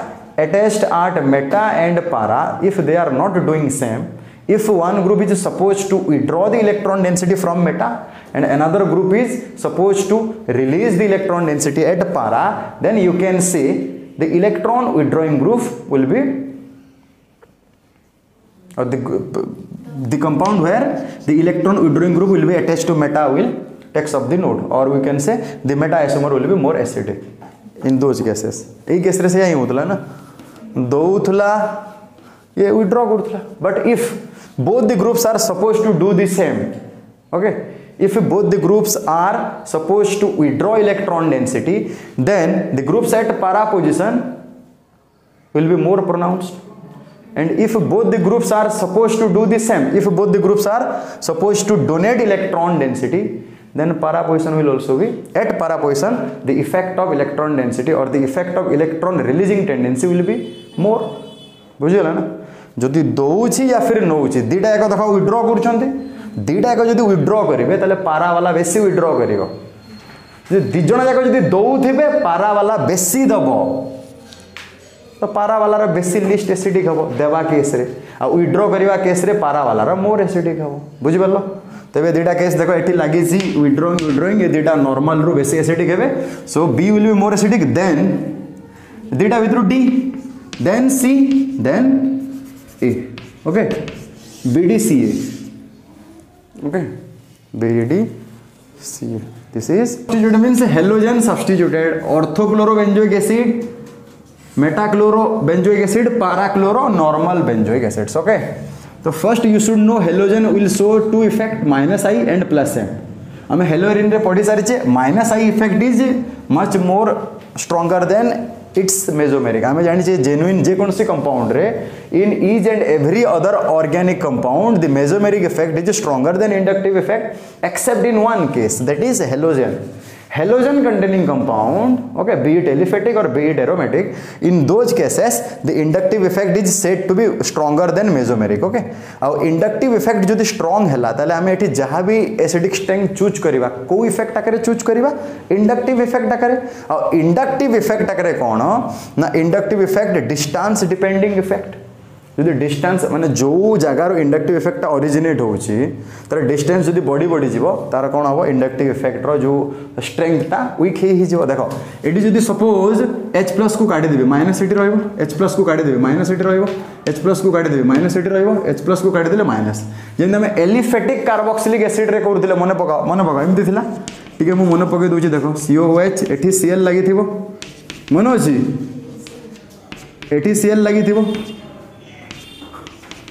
attached at meta and para if they are not doing same if one group is supposed to withdraw the electron density from meta and another group is supposed to release the electron density at para then you can say the electron withdrawing group will be or the compound where the electron withdrawing group will be attached to meta will takes up the node or we can say the meta isomer will be more acidic in those cases ei case रे से यही होतला ना दउथला ये withdraw करथला but if both the groups are supposed to do the same okay if both the groups are supposed to withdraw electron density then the groups at para position will be more pronounced and if both the groups are supposed to do the same if both the groups are supposed to donate electron density then para position will also be at para position the effect of electron density or the effect of electron releasing tendency will be more बुझिला ना जदि दउछि या फिर नउछि दीटा एक देखो withdraw करछन्ते दीटा एक जदि withdraw करेंगे ताले पारा वाला बेसी विड्रॉ करिवो जे दी जण जाक जदि दउथिबे पारा वाला बेसी दबो तो पारा वाला रो बेसी लिस्ट एसिडिक हबो देवा केस रे आ विड्रॉ करबा केस रे पारा वाला रो मोर एसिडिक हबो बुझि परलो तबे दीटा केस देखो एठी लागि छी विड्रॉइंग ये दीटा नॉर्मल रो बेसी एसिडिक हेबे so B will be more acidic than दीटा विथ्रु D then C then A okay BDCA okay BDCA this is substituted means halogen substituted orthochlorobenzoic acid metachlorobenzoic acid parachloro normal benzoic acids okay so first you should know halogen will show two effect minus I and plus M हमें हेलोरिन रे पढ़ी सारी छे minus I effect is much more stronger than it's mesomeric हमें जानी छे genuine जे कोन से compound रे in each and every other organic compound the mesomeric effect is stronger than inductive effect accept in one case that is halogen halogen containing compound okay be it aliphatic or be it aromatic in those cases the inductive effect is said to be stronger than mesomeric okay ଆଉ inductive effect जदि strong ହେଲା ताले हमें एठी जहां भी acidic strength choose करबा को इफेक्ट आकरे चूज करबा inductive effect आकरे ଆଉ inductive effect आकरे कोन ना inductive effect distance depending effect जदि डिस्टेंस माने जो जगार इंडक्टिव इफेक्ट ओरिजिनेट होची तार डिस्टेंस जदि बड़ी बड़ी जीवो तार कोन हबो इंडक्टिव इफेक्ट रो जो स्ट्रेंथ ता वीक ही जीवो देखो एडी जदि सपोज H+ को काटी देबे माइनस एटी रहइबो H+ को काटी देबे माइनस एटी रहइबो H+ को काटी देबे माइनस एटी रहइबो H+ को काटी देले माइनस जेंद हम एलिफेटिक कार्बोक्सिलिक एसिड रे करथिले मन पका एमती थिला ठीक है मु मन पके दोची देखो COOH एठी Cl लागि थिबो मन अछि एठी Cl लागि थिबो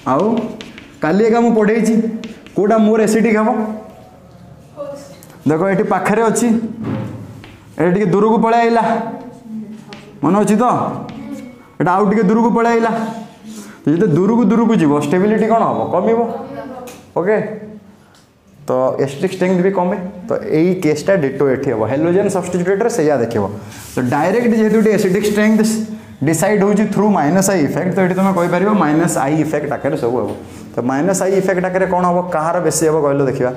आउ काली एका मु पढ़े कोटा मोर एसिडिक हम देखो ये पाखे अच्छी ये दूर को पलि आइला मन अच्छी तो ये आउ टे दूर को पलि आइला तो जो दूर को जीव स्टेबिलिटी कौन हम कम ओके तो एसिडिक स्ट्रेंथ भी कमे तो यही केसटा डिटो ये हम हेलोजेन सब्स्टिट्यूटेड से देखो तो डायरेक्ट जेहेतु एसिडिक स्ट्रेंथ डिसाइड हो थ्रू माइनस आई इफेक्ट तो ये तुम कहीपर माइनस आई इफेक्ट आकार सब हम तो माइनस आई इफेक्ट आकार कौन हम कहार बेसी हम कहलो देखा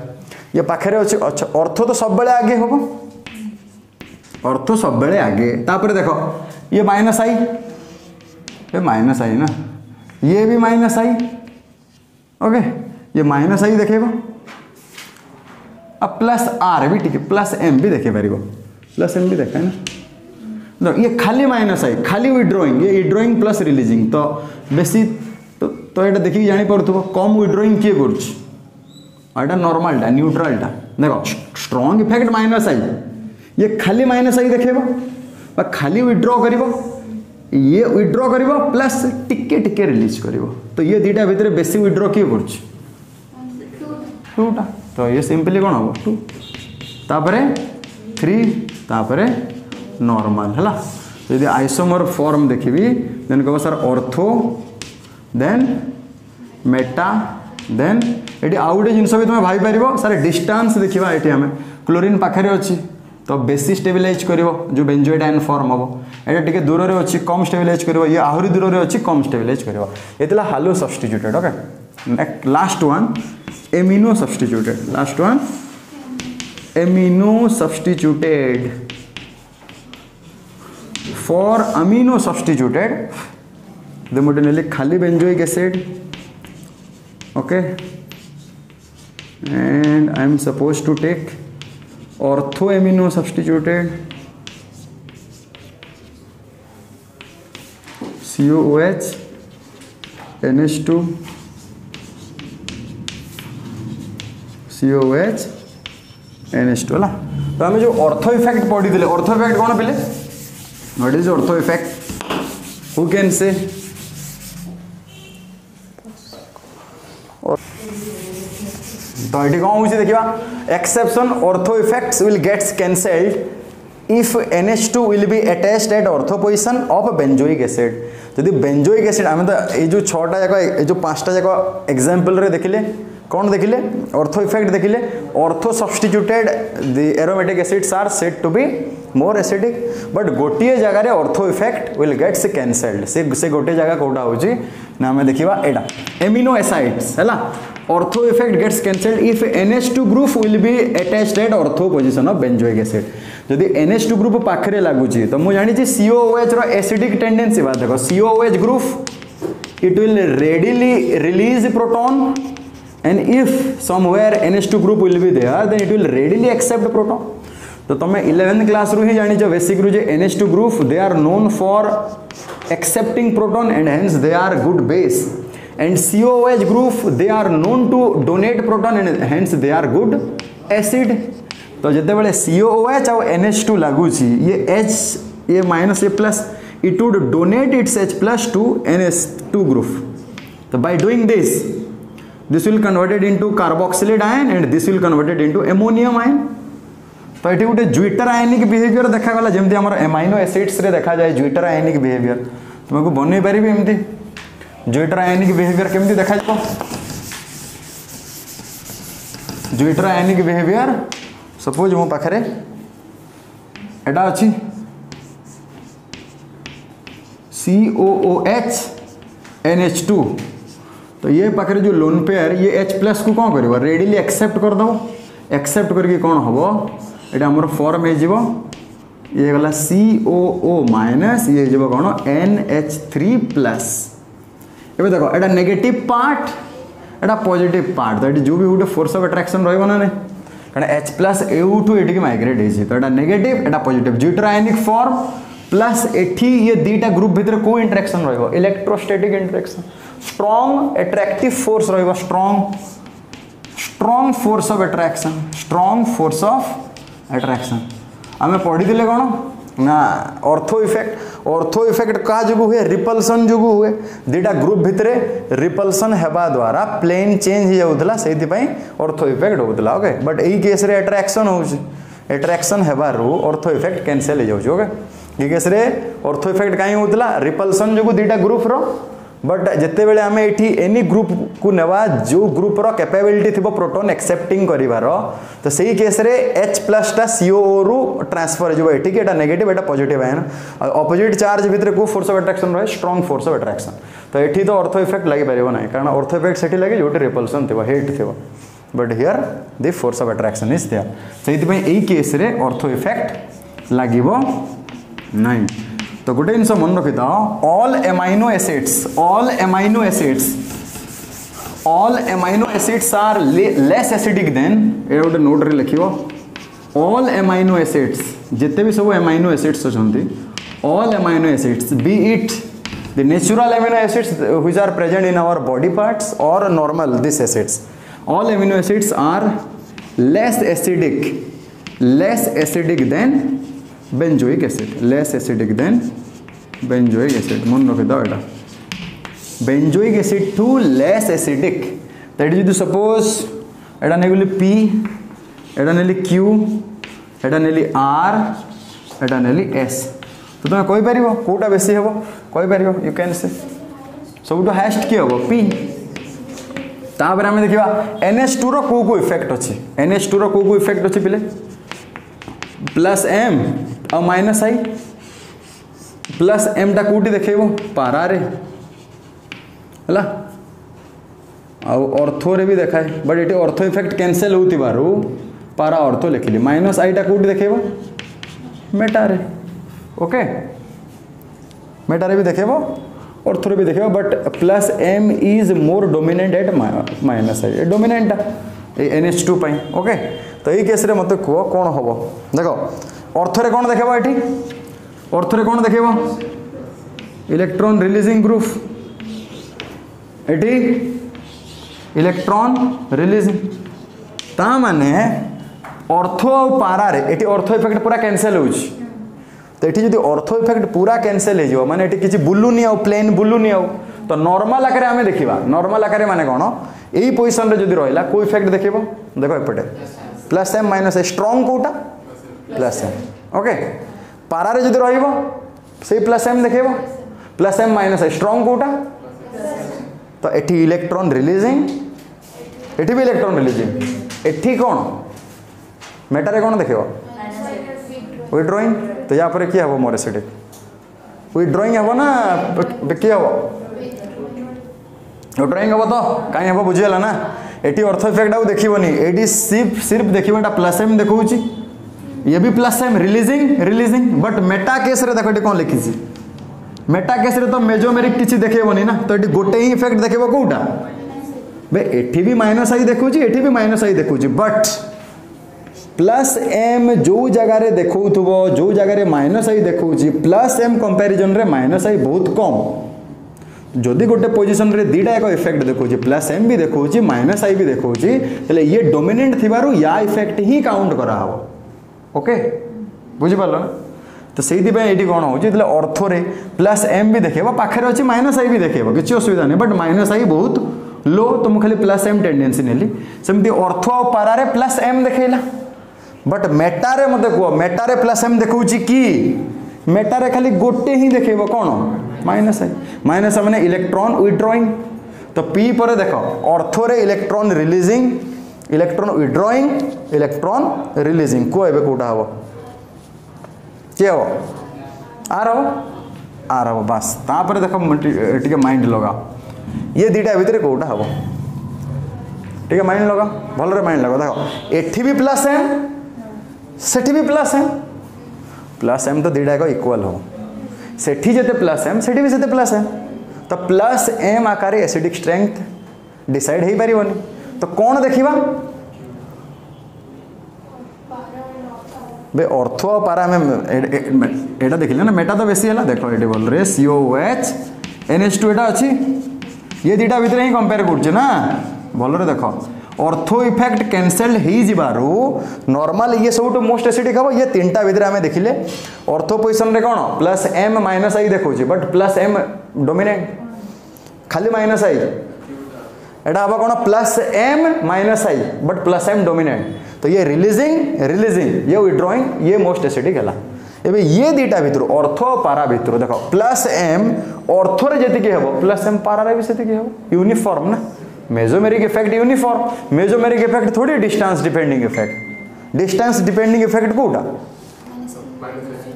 ये पाखे अच्छे अर्थ तो सब बेले आगे हम अर्थ सब बेले आगे तापर देखो ये माइनस आई ना ये भी माइनस आई ओके ये माइनस आई देखेगा अब प्लस आर भी ठीक है प्लस एम भी देखे पार प्लस एम भी देखा है ना ये खाली माइनस आई खाली विड्रोइंग ये विड्रोइंग प्लस रिलीजिंग तो बेसी तो ये देखिए जानी पड़ो कम विड्रोइंग किए कर नॉर्मलटा न्यूट्रलटा देखो स्ट्रॉन्ग इफेक्ट माइनस आई ये खाली माइनस आई देखेबो खाली विड्रॉ करिवो ये विड्रॉ करिवो प्लस टिके टिके रिलीज करिवो तो ये दीटा भितर बेसी विड्रॉ किए कर 2टा तो ये सिंपली कौन हम 2 तापरे 3 तापरे नॉर्मल है तो यदि आइसोमर फॉर्म देखिए देन कह sir ortho then meta then ये आउ गोटे जिनस भी तुम भाई पार सर डिस्टेंस देखा ये आम क्लोरीन पाखे अच्छी तो बेसी स्टेबिलाइज कर जो बेंजोइडाइन फॉर्म हम ये दूर में अच्छी कम स्टेबिलाइज कर ये आहरी दूर में अच्छी कम स्टेबिलाइज कर ये halo substituted okay last one amino substituted last one amino substituted for amino substituted the modenally खाली benzoic acid okay and I am supposed to take ortho amino substituted COOH NH2 COOH NH2 ला तो हमें जो ortho effect पढ़ी दिले ortho effect कौन पिले What is ortho effect? Who can say? तो ये कौन होची देखिबा exception ortho effects will gets cancelled if NH2 will be attached at ortho position of benzoic acid यदि बेंजोइक एसिड आम तो ये जो 6टा जाक ये जो 5टा जाक एग्जांपल रे देखिले कौन देखिले ऑर्थो इफेक्ट देखिले ortho substituted the aromatic acids are said to be more acidic but गोटे जगार ortho effect will gets cancelled से गोटे जगह कौटा होची ना आम देखा एटा एमिनो एसाइड्स है ortho effect gets cancelled if NH2 group will be attached at ortho position of benzoic acid जदि NH2 ग्रुप पाखरे लागुची तो मुझे जानी COOH रो एसिडिक टेंडेंसी बात देखो COOH group it will readily release proton and if somewhere NH2 group will be there then it will readily accept proton तो तुम 11th class रू ही जानी बेसिक रू NH2 group they are known for accepting proton and hence they are good base and COOH group they are known to donate proton and hence they are good acid तो जिते बड़े COOH और NH2 लगुची ये H ये minus ये plus it would donate its H+ to NH2 group तो by doing this will converted into carboxylate ion and this will converted into ammonium ion तो ये गोटे ज्विटर आयनिक बिहेवियर देखा गला जमती आम एमाइनो एसिड्स रे देखा जाए ज्विटर आयनिक बिहेवियर तुमको बन पारि एमती ज्विटर आयनिक बिहेवियर केमती देखा जाए ज्विटर आयनिक बिहेवियर सपोज मो पाखरे एटा अच्छी COOH NH2 तो ये पाखे जो लोन पेयर ये H+ को कौन कर रेडिली एक्सेप्ट करदे एक्सेप्ट करके कौन हम ये आमर फॉर्म हो ये गला COO- ये जो कौन NH3+ एबे देखो एटा नेगेटिव पार्ट एटा पॉजिटिव पार्ट तो ये जो भी गोटे फोर्स ऑफ अट्रैक्शन रहइबो ना कारण H प्लस एठू एठी माइग्रेट होइछि तो एटा नेगेटिव एटा positive zwitter ionic form plus एठी ये दीटा ग्रुप भितर को इंटरेक्शन रहइबो electrostatic interaction strong attractive force रहइबो स्ट्रांग फोर्स ऑफ अट्रैक्शन आमे पढ़ी दिले कोन ना ऑर्थो इफेक्ट का जो हुए रिपल्सन जो हुए दीटा ग्रुप भितरे रिपल्सन हेबा द्वारा प्लेन चेंज हो जाउतला सेति पई ऑर्थो इफेक्ट होतला ओके बट एही केस रे अट्रैक्शन होउछि अट्रैक्शन हेबारु ऑर्थो इफेक्ट कैंसिल हो जाउछि ओके ई केस रे ऑर्थो इफेक्ट काई होतला रिपल्सन जो दीटा ग्रुप रो बट जिते बेले आमे एठी एनी ग्रुप को नेवा जो ग्रुप रो कैपेबिलिटी थिबो प्रोटॉन एक्सेप्टिंग करिवार तो सही केस रे H प्लस टा CO रु ट्रांसफर जो एठी के एटा नेगेटिव एटा पॉजिटिव है ना ऑपोजिट चार्ज भितर को फोर्स ऑफ अट्रैक्शन रहे स्ट्रांग फोर्स ऑफ अट्रैक्शन तो एठी तो ऑर्थो इफेक्ट लागि परिबो नाही कारण ऑर्थो इफेक्ट सेठी लागि जोटे रिपल्सन थिबो हेट थिबो but here the force of attraction is there सेति पई एई केस रे ऑर्थो इफेक्ट लागिबो नाही तो गोटे जिन मन रखी था all amino acids are less acidic than ए गोटे नोट रे लिखियो ऑल एमाइनो एसिड्स जिते भी सब एमाइनो एसिड्स अछंती all amino acids be it the natural amino acids which are present in our body parts और normal this acids all amino acids are less acidic than benzoic acid less acidic than benzoic acid मन रखी दो एटा benzoic acid to less acidic that is suppose एटा नेली P एटा नेली Q एटा नेली R एटा नेली S तो तुम कहि परिबो कोटा बेसी हेबो कहि परिबो यू कैन से सब तो हाईएस्ट की हेबो P तापर हम देखिबा NH2 रो को इफेक्ट अछि NH2 रो को इफेक्ट अछि पिले प्लस M और माइनस आई प्लस M टा कोटी देखैबो पारा रे हला आउ ऑर्थो रे भी देखाय बट एटे ऑर्थो इफेक्ट कैंसिल होती बारू पारा ऑर्थो लिखिली माइनस आई टा कोटी देखैबो मेटा रे ओके मेटा रे भी देखैबो ऑर्थो रे भी देखैबो but plus M is more dominant at minus I dominant NH2 पई ओके तो ये केस रे मते को कोन होबो देखो ऑर्थो रे कोन देखैबो एठी ऑर्थो रे कोन देखैबो इलेक्ट्रॉन रिलीजिंग ग्रुप एठी इलेक्ट्रॉन रिलीजिंग ता माने ऑर्थो और पारा रे एठी ऑर्थो इफेक्ट पूरा कैंसिल होउची तो एठी जदी ऑर्थो इफेक्ट पूरा कैंसिल हे जो माने एठी किछि बुल्लुनी आउ प्लेन बुल्लुनी आउ तो नॉर्मल आकारे हमें देखिबा नॉर्मल आकारे माने कोन एही पोजीशन रे जदी रहइला को इफेक्ट देखिबो देखो एपटे प्लस M माइनस स्ट्रांग कोटा प्लस M ओके पारा रे जदी रहिबो सेही प्लस M देखिबो प्लस M माइनस स्ट्रांग कोटा तो एठी इलेक्ट्रॉन रिलीजिंग एठी भी इलेक्ट्रॉन रिलीजिंग एठी कोन मेटा रे कोन देखिबो विथड्रॉइंग तो या पर किया हबो मोर एसिडिक विथड्रॉइंग हबो ना किया हबो विथड्रॉइंग हबो तो काई हबो बुझियला ना एटी ऑर्थो इफेक्ट आउ देखिबोनी एटी सिर्फ देखिबोटा प्लस M देखौची ये भी plus M releasing but Meta case रे देखो एटी कोन लिखिसी मेटा केस रे तो मेजोमेरिक किछि देखेबोनी ना तो एटी गोटे ही इफेक्ट देखेबो कोउटा बे एठी भी माइनस आई देखौची एठी भी माइनस आई देखौची बट प्लस M जो जगह रे देखौथबो जो जगह रे माइनस आई देखौची प्लस M कंपैरिजन रे माइनस आई बहुत कम जदि गोटे पोजीशन रे दीटा एक इफेक्ट देखौची प्लस M भी देखौची माइनस आई भी देखौची तले ये डोमिनेंट थिबारु या इफेक्ट ही काउंट करा हो ओके बुझि पालो ना तो सेही दिबे एटी कोन होची तले ऑर्थो रे प्लस M भी देखेबो पाखरे अछि माइनस आई भी देखेबो किछि असुविधा नै बट माइनस आई बहुत लो तो मु खाली प्लस M टेंडेंसी नेली सेमति ऑर्थो आ पारा रे प्लस M देखेला बट मेटा रे मते को मेटा रे प्लस M देखौची की मेटा रे खाली गोटे ही देखेबो कोन माइनस माने इलेक्ट्रॉन विथड्रॉइंग तो P पर देखो ऑर्थो रे electron releasing electron withdrawing electron releasing को एबे कोटा हबो के हो आर हबो बस ता पर देखो टिके माइंड लगा ये दीटा भीतर कोटा हबो टिके माइंड लगा भल रे माइंड लगा देखो एठी भी प्लस M सेठी भी प्लस M तो दीटा को इक्वल हो सेठी जते प्लस M सेठी भी सेते प्लस M तो प्लस एम आकार एसिडिक स्ट्रेंथ डिसाइड हो पारिबनी तो कौन देखिबा बे ऑर्थो और पारा में एटा देखिले ना मेटा तो बेसी है देखो ये बोल रे COOH NH2 एटा अच्छी ये दुटा भितर ही कंपेयर कर ना भल रे देखो ऑर्थो इफेक्ट कैंसल्ड हो जिबारु नॉर्मल ये सब मोस्ट एसिडिक हम ये तीनटा भितर आम देखिले ऑर्थो पोजिशन रे कौन प्लस एम माइनस आई देखो बट प्लस एम डोमिनेंट खाली माइनस आई एटा हम कौन plus M minus I but plus M dominant तो ये रिलीजिंग ये विड्रॉइंग ये मोस्ट एसिडिक है एबे ये दुटा भितर ऑर्थो पारा भितर देखो प्लस एम ऑर्थो रे जति के हेबो प्लस एम पारा रे भी सेति के हेबो यूनिफॉर्म ना mesomeric effect uniform mesomeric effect थोड़ी डिस्टेंस डिपेंडिंग इफेक्ट कोटा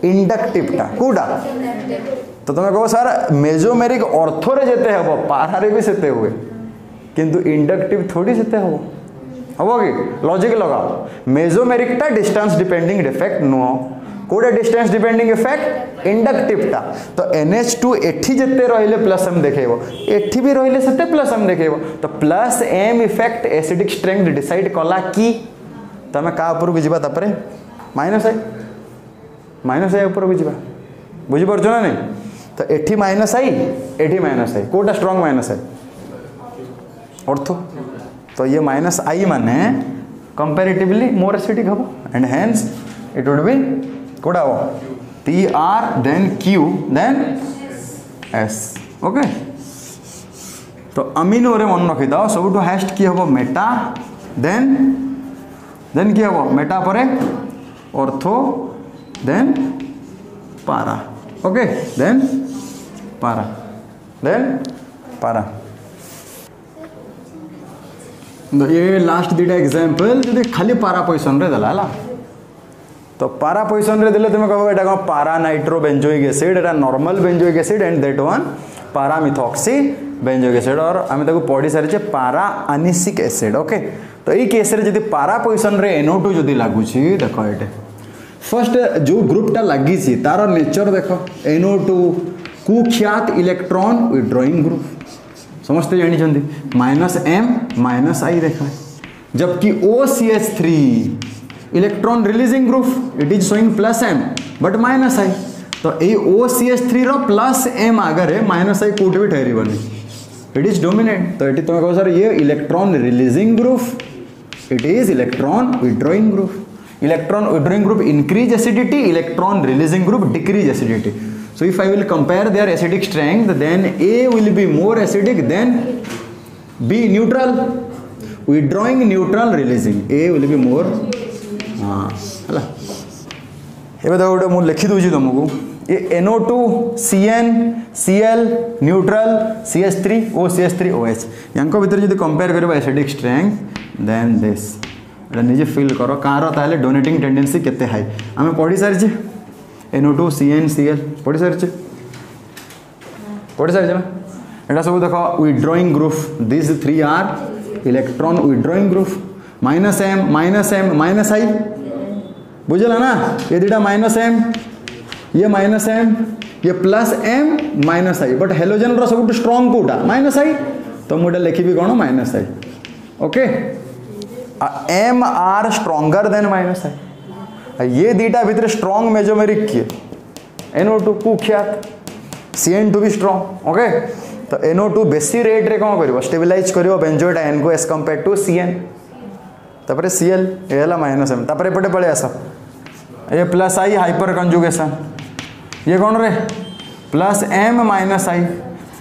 इंडक्टिव टा कोटा तो तुम कहो सर मेसोमेरिक ऑर्थो रे जते हेबो पारा रे भी सेते हुए किंतु इंडक्टिव थोड़ी सेते हेबो हबो कि लॉजिक लगाओ मेसोमेरिक टा डिस्टेंस डिपेंडिंग इफेक्ट नुह कोडे डिस्टेंस डिपेंडिंग इफेक्ट इंडक्टिव टा तो NH2 एठी जते रहिले प्लस एम देखेबो एठी भी रहिले सेते प्लस एम देखेबो तो plus M effect acidic strength decide कला की तमे का ऊपर को जिबा तापरे माइनस आई ऊपर को जिबा बुझी परछो ना नहीं तो एठी माइनस आई कोडा स्ट्रांग माइनस आई ऑर्थो तो ये माइनस आई माने कंपैरेटिवली मोर एसिडिक हबो and hence it would be कोड़ा हो PR then Q then S okay तो अमीनो रे मन रखी दाओ सब तो हैश की हबो मेटा देन की हबो मेटा परे ऑर्थो देन पारा ओके देन पारा तो ये लास्ट दुटा एग्जांपल जो खाली पारा पोजिशन रे दला हला तो पारा पोजिशन रे देले तुम कहो एटा कौन पारा nitro benzoic acid Etah normal benzoic acid and that one पारा मिथॉक्सी बेंजोइक एसिड और आम ताको पढ़ी सारी पारा अनिसिक एसिड ओके तो ये केस रे जदी पारा पोजिशन रे NO2 जदी लागुची देखो एटे फर्स्ट जो ग्रुपटा लगी तार नेचर देखो NO2 कुख्यात इलेक्ट्रॉन विड्रॉइंग ग्रुप समझते जानी -m-i देखा जबकि OCH3 electron releasing group it is showing plus M but minus I तो ये OCH3 रो प्लस एम आगे माइनस आई कोट भी ठहरबनी इट इज डोमिनेंट तो ये तुम कहो सर ये electron releasing group it is electron withdrawing group increase acidity electron releasing group decrease acidity so if I will compare their acidic strength then A will be more acidic than B neutral withdrawing neutral releasing A will be more हला एबे देखो गोटे मु लिखि दूची तुमको ये NO2 CN Cl neutral CH3 OCH3 OH यांको भीतर जदी कंपेयर करबा एसिडिक स्ट्रेंथ देन दिस एटा निजे फील करो कार ताले डोनेटिंग टेंडेंसी केते हाई आमे पढी सारिचे NO2 CN Cl पढ़ी सारी ना एटा सब देखो withdrawing group this 3 are electron withdrawing group minus I बुझला ना ये दुटा -m ये plus m minus I but halogen रो सब स्ट्रांग कोटा माइनस आई तो मुझे लिखी कौन minus I okay m are stronger than minus I ये दुटा भितर स्ट्रांग मेसोमेरिक किए NO2 कुख्यात CN2 भी स्ट्रांग ओके तो NO2 बेसी रेट रे कौन करिवो स्टेबलाइज करिवो बेंजोइड आयन को एज कंपेयर टू CN तापरे Cl एला -m तापरे पटे पळे आसा ये प्लस आई हाइपर कंजुगेशन ये कौन रे plus m minus I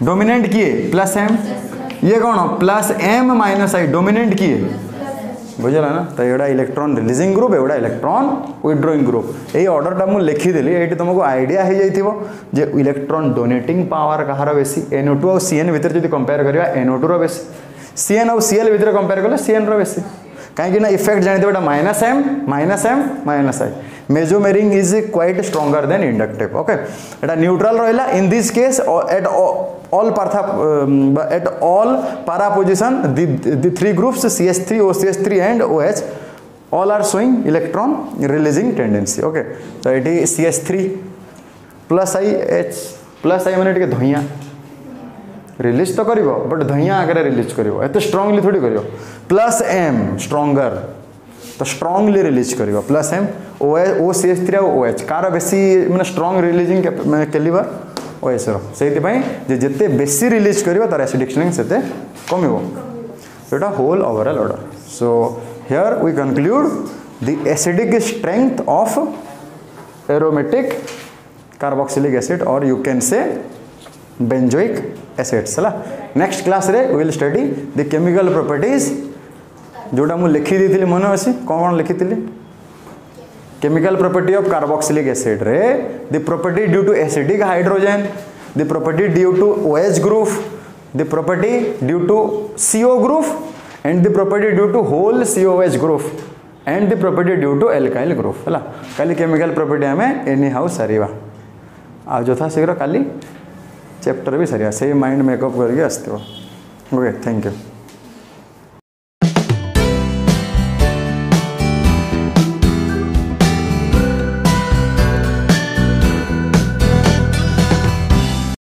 dominant किए प्लस m ये कौन plus m minus I dominant किए बुझला ना तो एड़ा इलेक्ट्रॉन रिलीजिंग ग्रुप एड़ा इलेक्ट्रॉन विड्रॉइंग ग्रुप यही ऑर्डरटा मु लिखिदेली ये तुमको आइडिया हो जाइथिबो जे इलेक्ट्रॉन डोनेटिंग पावर कहार बेसी NO2 और CN भितर जदी कंपेयर करिया NO2 रो बेसी CN और Cl भितर कंपेयर कले CN रो बेसी कहीं ना इफेक्ट जानते -m -i mesomeric is quite stronger than inductive okay एटा न्यूट्रल रहिला in this case at all para position the three groups CH3 OCH3 and OH all are showing electron releasing tendency okay so it is CH3 plus I H plus I माने टिके धइया release तो करिवो but धइया आगे release करिवो एते strongly थोड़ी करिवो plus M stronger तो strongly release करिवो plus M O C H 3 O H कार बेसी माने strong releasing calibre O S रो सेति पई जे जते बेसी रिलीज करिवो तार एसिडिक स्ट्रेंथ सेते कमिवो एटा whole overall order so here we conclude the acidic strength of aromatic carboxylic acid or you can say benzoic acids है नेक्स्ट क्लास रे we will study the chemical properties जोटा मु लिखि देथिली मन अछि कोन लिखि थिली chemical property of carboxylic acid रे the property due to acidic hydrogen the property due to OH group the property due to CO group and the property due to whole COH group and the property due to alkyl group है खाली chemical property हमें anyhow सारिवा आ जोथा शीघ्र काली chapter भी सरिया से माइंड मेकअप करके आसते ओके थैंक यू।